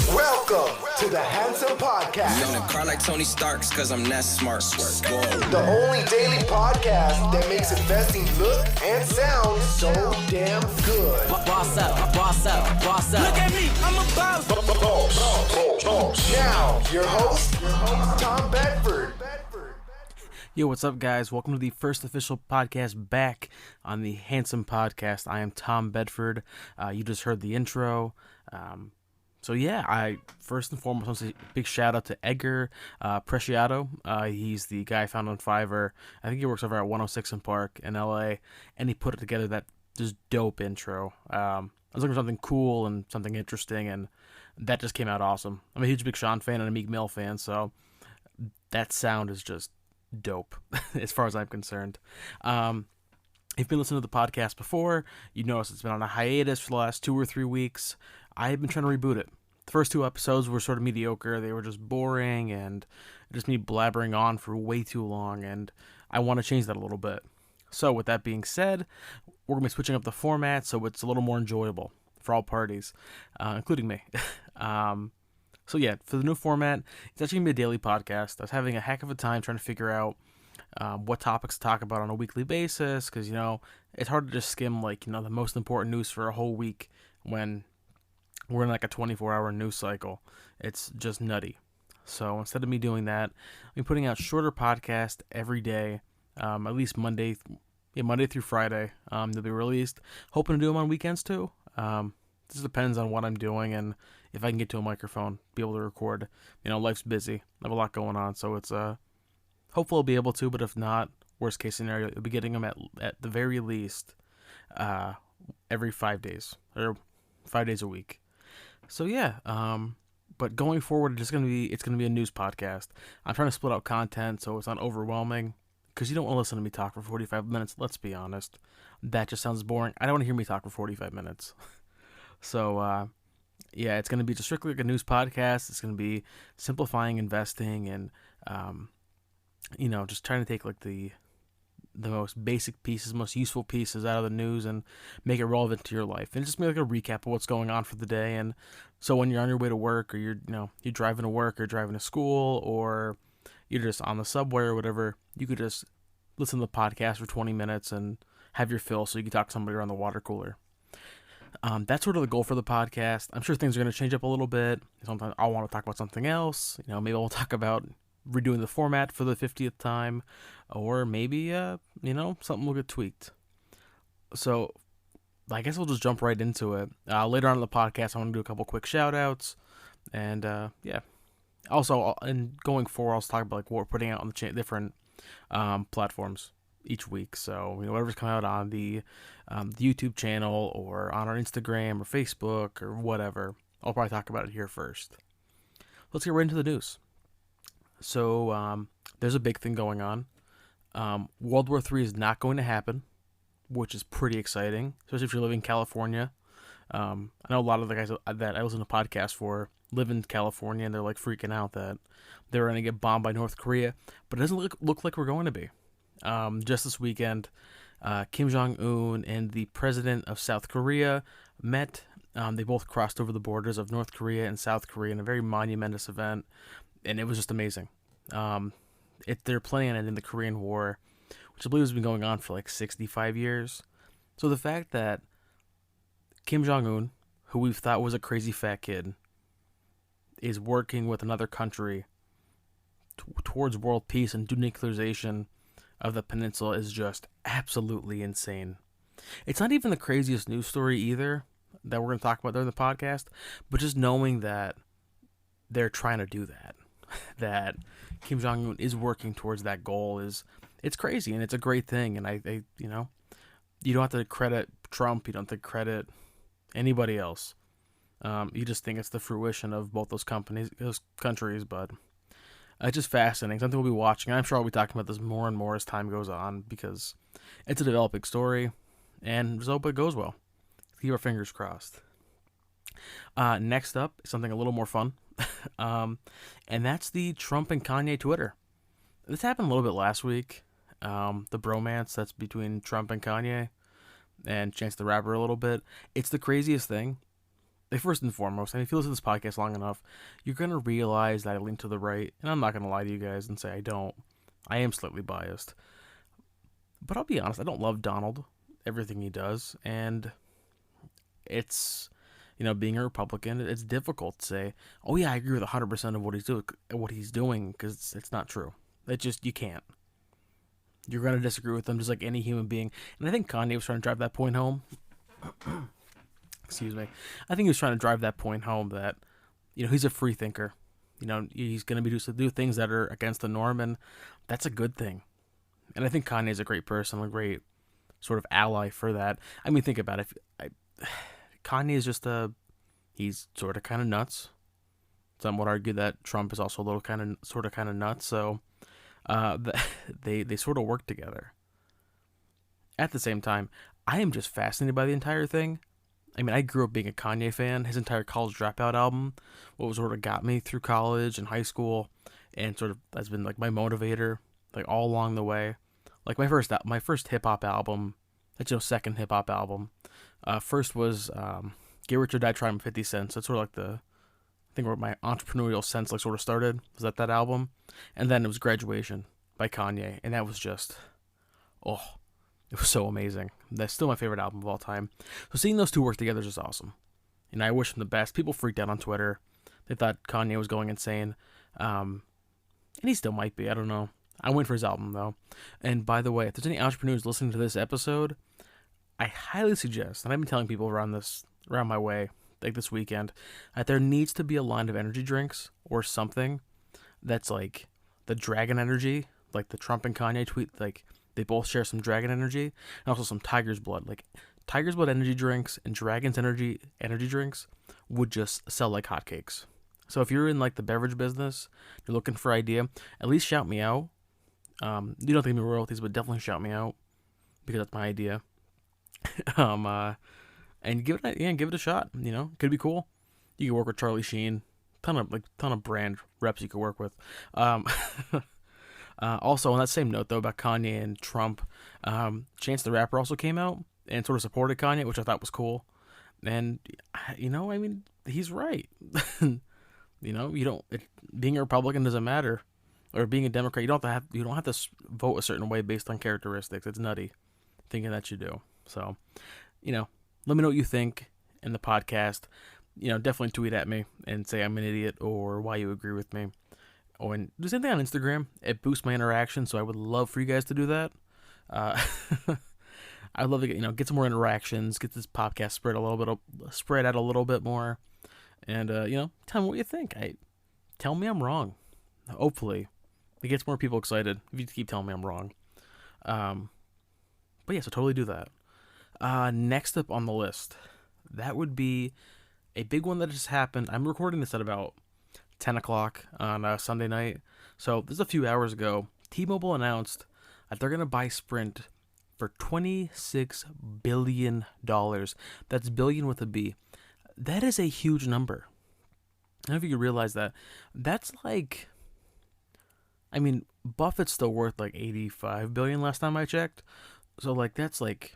Welcome to the Handsome Podcast. I'm gonna cry like Tony Stark's cause I'm that smart. The only daily podcast that makes investing look and sound so damn good. Boss up, boss up, boss up. Look at me, I'm a boss. Now, your host, Tom Bedford. Yo, what's up, guys? Welcome to the first official podcast back on the Handsome Podcast. I am Tom Bedford. You just heard the intro. So yeah, I first and foremost want to say a big shout out to Edgar Preciado. He's the guy I found on Fiverr. I think he works over at 106 in Park in LA, and he put it together that just dope intro. I was looking for something cool and something interesting, and that just came out awesome. I'm a huge Big Sean fan and a Meek Mill fan, so that sound is just dope as far as I'm concerned. If you've been listening to the podcast before, you notice it's been on a hiatus for the last 2 or 3 weeks. I've been trying to reboot it. The first 2 episodes were sort of mediocre. They were just boring and just me blabbering on for way too long, and I want to change that a little bit. So with that being said, we're going to be switching up the format so it's a little more enjoyable for all parties, including me. So yeah, for the new format, it's actually going to be a daily podcast. I was having a heck of a time trying to figure out what topics to talk about on a weekly basis, because, it's hard to just skim, the most important news for a whole week when we're in a 24-hour news cycle. It's just nutty. So instead of me doing that, I'm putting out shorter podcasts every day, at least Monday through Friday. They'll be released. Hoping to do them on weekends too. This depends on what I'm doing and if I can get to a microphone, be able to record. Life's busy. I have a lot going on, so it's hopefully I'll be able to. But if not, worst case scenario, you'll be getting them at the very least every 5 days or 5 days a week. So yeah, but going forward, it's gonna be a news podcast. I'm trying to split out content so it's not overwhelming, because you don't want to listen to me talk for 45 minutes. Let's be honest, that just sounds boring. I don't want to hear me talk for 45 minutes. So yeah, it's gonna be just strictly like a news podcast. It's gonna be simplifying investing and just trying to take the most basic pieces, most useful pieces out of the news and make it relevant to your life. And just make a recap of what's going on for the day. And so when you're on your way to work, or you're driving to work or driving to school, or you're just on the subway or whatever, you could just listen to the podcast for 20 minutes and have your fill so you can talk to somebody around the water cooler. That's sort of the goal for the podcast. I'm sure things are going to change up a little bit. Sometimes I'll want to talk about something else. Maybe I'll talk about redoing the format for the 50th time, or maybe something will get tweaked. So I guess we'll just jump right into it. Later on in the podcast, I want to do a couple quick shout outs, and yeah, also and going forward, I'll talk about what we're putting out on the different platforms each week. So whatever's coming out on the YouTube channel or on our Instagram or Facebook or whatever, I'll probably talk about it here first. Let's get right into the news. So there's a big thing going on. World War III is not going to happen, which is pretty exciting, especially if you're living in California. I know a lot of the guys that I listen to podcasts for live in California, and they're freaking out that they're going to get bombed by North Korea, but it doesn't look like we're going to be. Just this weekend, Kim Jong-un and the president of South Korea met. They both crossed over the borders of North Korea and South Korea in a very monumentous event, and it was just amazing. They're planning on ending the Korean War, which I believe has been going on for 65 years. So the fact that Kim Jong-un, who we thought was a crazy fat kid, is working with another country towards world peace and denuclearization of the peninsula is just absolutely insane. It's not even the craziest news story either that we're going to talk about during the podcast, but just knowing that they're trying to do that, that Kim Jong-un is working towards that goal, it's crazy, and it's a great thing. And I you don't have to credit Trump, you don't have to credit anybody else. You just think it's the fruition of both those countries, but it's just fascinating. Something we'll be watching. I'm sure I'll be talking about this more and more as time goes on, because it's a developing story, and just hope it goes well. Keep our fingers crossed. Next up is something a little more fun, and that's the Trump and Kanye Twitter. This happened a little bit last week. The bromance that's between Trump and Kanye, and Chance the Rapper a little bit. It's the craziest thing. like, first and foremost, and if you listen to this podcast long enough, you're going to realize that I lean to the right, and I'm not going to lie to you guys and say I don't. I am slightly biased. But I'll be honest, I don't love Donald, everything he does, and it's, being a Republican, it's difficult to say, oh yeah, I agree with 100% of what he's doing, because it's not true. You can't. You're going to disagree with them just like any human being. And I think Kanye was trying to drive that point home. Excuse me. I think he was trying to drive that point home that, he's a free thinker. He's going to be do things that are against the norm, and that's a good thing. And I think Kanye's a great person, a great sort of ally for that. I mean, think about it. Kanye is just he's sort of kind of nuts. Some would argue that Trump is also a little kind of nuts. So they sort of work together. At the same time, I am just fascinated by the entire thing. I mean, I grew up being a Kanye fan. His entire College Dropout album, what sort of got me through college and high school, and sort of has been like my motivator, like all along the way. Like my first hip hop album, that's second hip hop album. First was Get Rich or Die Trying 50 Cent. That's sort of like I think where my entrepreneurial sense like sort of started was at that album, and then it was Graduation by Kanye, and that was just, it was so amazing. That's still my favorite album of all time. So seeing those two work together is just awesome. And I wish him the best. People freaked out on Twitter. They thought Kanye was going insane. And he still might be. I don't know. I'm waiting for his album, though. And by the way, if there's any entrepreneurs listening to this episode, I highly suggest, and I've been telling people around my way, like this weekend, that there needs to be a line of energy drinks or something that's like the Dragon Energy, like the Trump and Kanye tweet, like they both share some Dragon Energy, and also some Tiger's Blood. Like Tiger's Blood energy drinks and Dragon's energy drinks would just sell like hotcakes. So if you're in like the beverage business, you're looking for idea, at least shout me out. You don't have to give me royalties, but definitely shout me out because that's my idea. And give it a shot. Could be cool. You can work with Charlie Sheen. Ton of brand reps you could work with. Also, on that same note, though, about Kanye and Trump, Chance the Rapper also came out and sort of supported Kanye, which I thought was cool. And, he's right. Being a Republican doesn't matter. Or being a Democrat, you don't have to vote a certain way based on characteristics. It's nutty thinking that you do. So, let me know what you think in the podcast. Definitely tweet at me and say I'm an idiot or why you agree with me. Oh, and do the same thing on Instagram. It boosts my interaction, so I would love for you guys to do that. I'd love to get some more interactions, get this podcast spread out a little bit more, and tell me what you think. Tell me I'm wrong. Hopefully, it gets more people excited if you keep telling me I'm wrong. But yeah, so totally do that. Next up on the list, that would be a big one that just happened. I'm recording this at about 10 o'clock on Sunday night. So this is a few hours ago. T-Mobile announced that they're going to buy Sprint for $26 billion. That's billion with a B. That is a huge number. I don't know if you realize that. That's like, Buffett's still worth like $85 billion last time I checked. So like that's like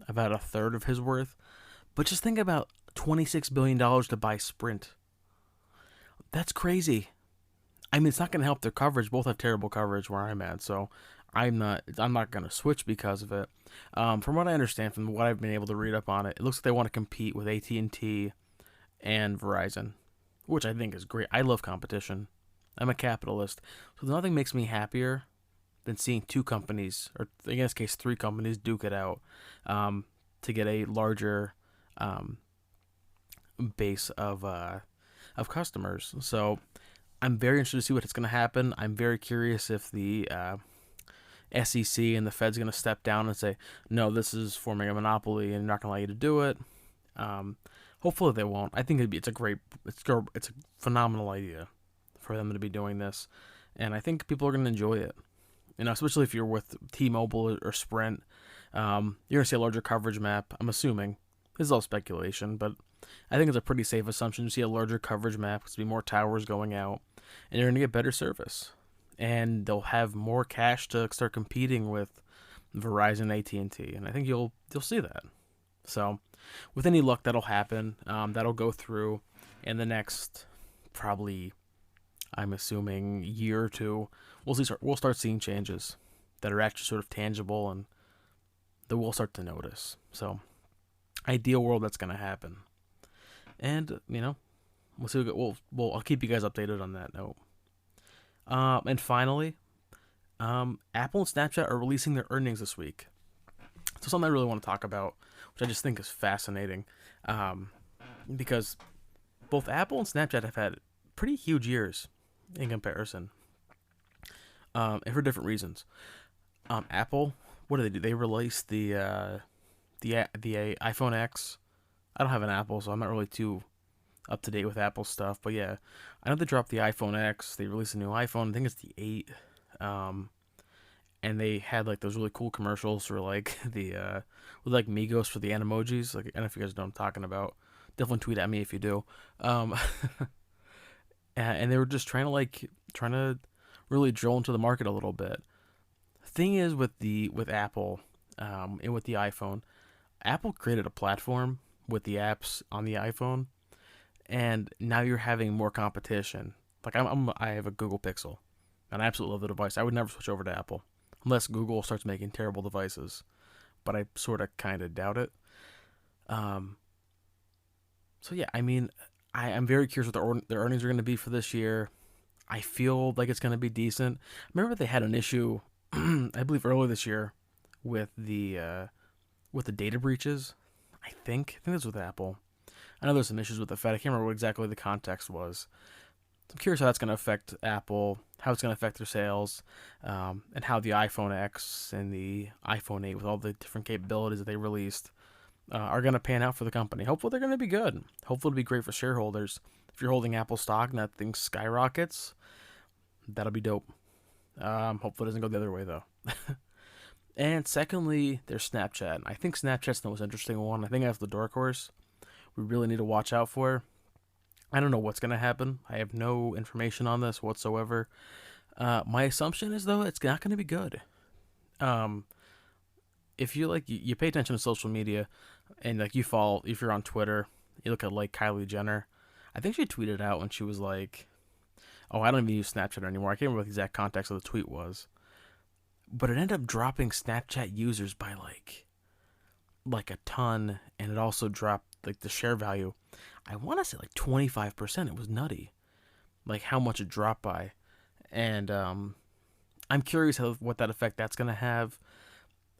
about a third of his worth. But just think about $26 billion to buy Sprint. That's crazy. It's not going to help their coverage. Both have terrible coverage where I'm at, so I'm not going to switch because of it. From what I understand, from what I've been able to read up on it, it looks like they want to compete with AT&T and Verizon, which I think is great. I love competition. I'm a capitalist, so nothing makes me happier than seeing two companies, or in this case, three companies, duke it out to get a larger base of customers. So I'm very interested to see what's going to happen. I'm very curious if the SEC and the Fed's going to step down and say, no, this is forming a monopoly and not going to allow you to do it. Hopefully they won't. I think it's a phenomenal idea for them to be doing this, and I think people are going to enjoy it. Especially if you're with T-Mobile or Sprint, you're going to see a larger coverage map. I'm assuming. This is all speculation, but I think it's a pretty safe assumption to see a larger coverage map because there'll be more towers going out, and you're going to get better service. And they'll have more cash to start competing with Verizon, AT&T, and I think you'll see that. So with any luck, that'll happen. That'll go through in the next probably, I'm assuming, year or two. We'll start seeing changes that are actually sort of tangible and that we'll start to notice. So ideal world, that's going to happen. And, we'll see. I'll keep you guys updated on that note. And finally, Apple and Snapchat are releasing their earnings this week. So something I really want to talk about, which I just think is fascinating, because both Apple and Snapchat have had pretty huge years in comparison, and for different reasons. Apple, what do they do? They released the iPhone X. I don't have an Apple, so I'm not really too up to date with Apple stuff. But yeah, I know they dropped the iPhone X. They released a new iPhone. I think it's the 8. And they had like those really cool commercials for like with like Migos for the Animojis. Like, I don't know if you guys know what I'm talking about. Definitely tweet at me if you do. And they were just trying to really drill into the market a little bit. Thing is with Apple, and with the iPhone, Apple created a platform with the apps on the iPhone, and now you're having more competition. Like I have a Google Pixel, and I absolutely love the device. I would never switch over to Apple unless Google starts making terrible devices, but I sort of kind of doubt it. So yeah, I mean, I'm very curious what their earnings are going to be for this year. I feel like it's going to be decent. Remember they had an issue, I believe earlier this year, with the data breaches. I think that's with Apple. I know there's some issues with the Fed. I can't remember what exactly the context was. I'm curious how that's going to affect Apple, how it's going to affect their sales, and how the iPhone X and the iPhone 8, with all the different capabilities that they released, are going to pan out for the company. Hopefully they're going to be good. Hopefully it'll be great for shareholders. If you're holding Apple stock and that thing skyrockets, that'll be dope. Hopefully it doesn't go the other way, though. And secondly, there's Snapchat. I think Snapchat's the most interesting one. I think that's the dark horse we really need to watch out for. I don't know what's going to happen. I have no information on this whatsoever. My assumption is, though, it's not going to be good. If you pay attention to social media, and like if you're on Twitter, you look at like Kylie Jenner. I think she tweeted out when she was like, "Oh, I don't even use Snapchat anymore." I can't remember what the exact context of the tweet was, but it ended up dropping Snapchat users by like a ton, and it also dropped like the share value. I want to say like 25%. It was nutty, like how much it dropped by, and I'm curious what that effect that's gonna have.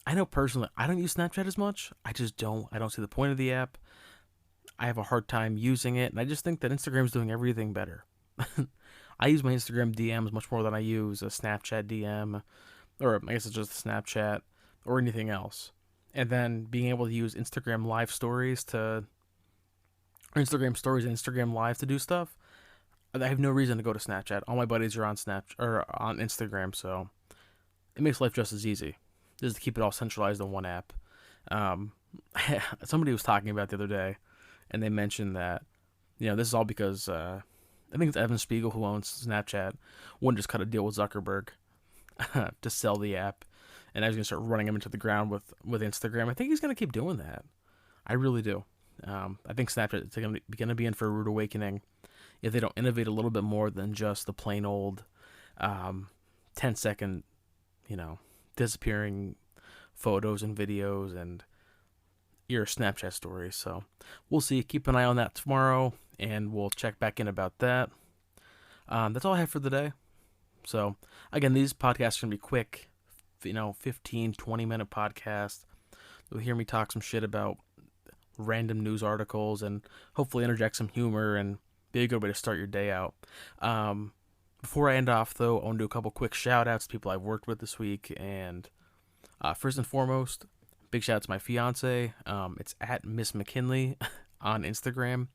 I know personally, I don't use Snapchat as much. I don't see the point of the app. I have a hard time using it, and I just think that Instagram's doing everything better. I use my Instagram DMs much more than I use a Snapchat DM, or I guess it's just Snapchat, or anything else. And then being able to use Instagram Live Stories and Instagram Live to do stuff. I have no reason to go to Snapchat. All my buddies are on on Instagram, so it makes life just as easy. Just to keep it all centralized in one app. Somebody was talking about the other day, and they mentioned that, this is all because I think it's Evan Spiegel, who owns Snapchat, wouldn't just cut a deal with Zuckerberg to sell the app, and I was going to start running him into the ground with Instagram. I think he's going to keep doing that. I really do. I think Snapchat is going to be in for a rude awakening if they don't innovate a little bit more than just the plain old 10-second, disappearing photos and videos and your Snapchat stories. So we'll see. Keep an eye on that tomorrow, and we'll check back in about that. That's all I have for the day. So again, these podcasts are going to be quick, 15, 20-minute podcasts. You'll hear me talk some shit about random news articles and hopefully interject some humor and be a good way to start your day out. Before I end off, though, I want to do a couple quick shout-outs to people I've worked with this week. And first and foremost, big shout-out to my fiance. It's at Miss McKinley on Instagram.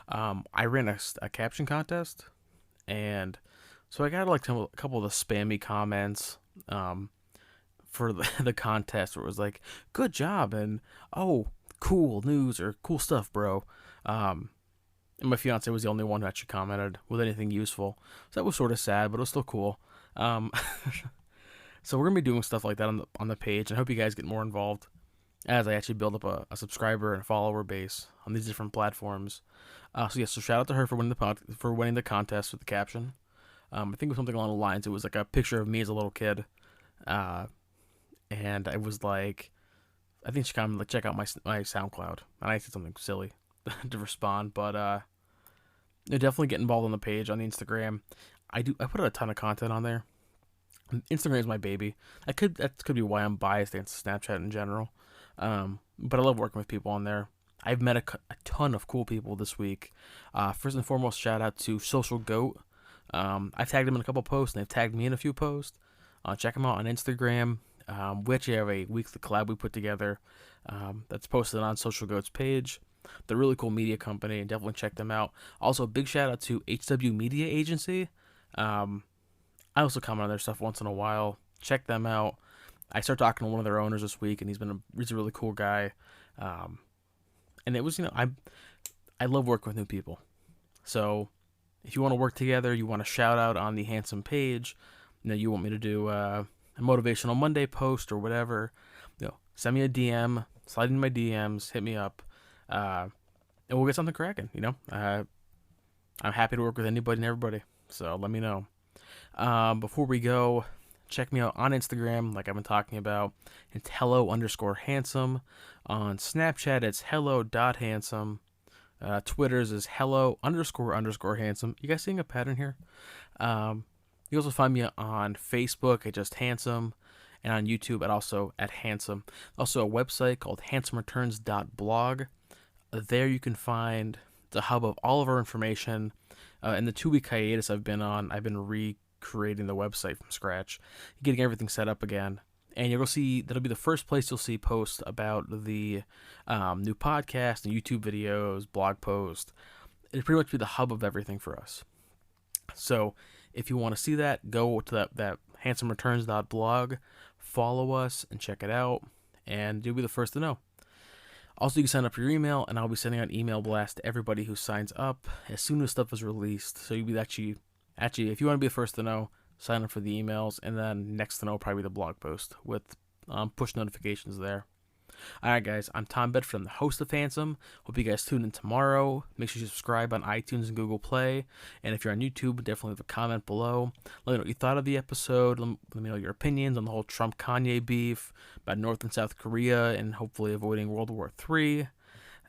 I ran a caption contest, and so I got a couple of the spammy comments for the contest where it was like, "Good job," and "Oh, cool news," or "Cool stuff, bro." And my fiance was the only one who actually commented with anything useful. So that was sort of sad, but it was still cool. So we're going to be doing stuff like that on the page, and I hope you guys get more involved. as I actually build up a subscriber and follower base on these different platforms. So shout out to her for winning the contest with the caption. I think it was something along the lines. It was like a picture of me as a little kid, and I was like, I think she kind of like check out my SoundCloud, and I said something silly to respond, but definitely get involved on the page on the Instagram. I put a ton of content on there. Instagram is my baby. That could be why I'm biased against Snapchat in general. But I love working with people on there. I've met a ton of cool people this week. First and foremost, shout out to Social Goat. I tagged him in a couple posts, and they've tagged me in a few posts. Check them out on Instagram. We actually have a weekly collab we put together that's posted on Social Goat's page. They're a really cool media company, and definitely check them out. Also, big shout out to HW Media Agency. I also comment on their stuff once in a while. Check them out. I started talking to one of their owners this week, and he's a really cool guy. And it was, I love working with new people. So if you want to work together, you want to shout out on the Handsome page, you want me to do a Motivational Monday post or whatever, send me a DM, slide into my DMs, hit me up, and we'll get something cracking, I'm happy to work with anybody and everybody, so let me know. Before we go, check me out on Instagram, like I've been talking about. It's hello_handsome. On Snapchat, it's hello.handsome. Twitter's is hello__handsome. You guys seeing a pattern here? You also find me on Facebook at just handsome, and on YouTube at also at handsome. Also a website called handsomereturns.blog. There you can find the hub of all of our information. In the 2-week hiatus I've been on, I've been recreating the website from scratch, getting everything set up again. And you'll see that'll be the first place you'll see posts about the new podcast and YouTube videos, blog posts. It'll pretty much be the hub of everything for us. So if you want to see that, go to that handsomereturns.blog, follow us, and check it out, and you'll be the first to know. Also, you can sign up for your email, and I'll be sending out email blast to everybody who signs up as soon as stuff is released. So you'll be actually, if you want to be the first to know, sign up for the emails, and then next to know probably the blog post with push notifications there. Alright guys, I'm Tom Bedford, I'm the host of Handsome. Hope you guys tune in tomorrow. Make sure you subscribe on iTunes and Google Play. And if you're on YouTube, definitely leave a comment below. Let me know what you thought of the episode. Let me know your opinions on the whole Trump-Kanye beef, about North and South Korea, and hopefully avoiding World War III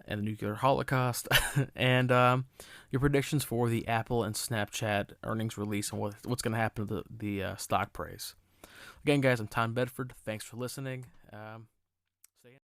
and the nuclear holocaust. And your predictions for the Apple and Snapchat earnings release and what's going to happen to the stock price. Again, guys, I'm Tom Bedford. Thanks for listening.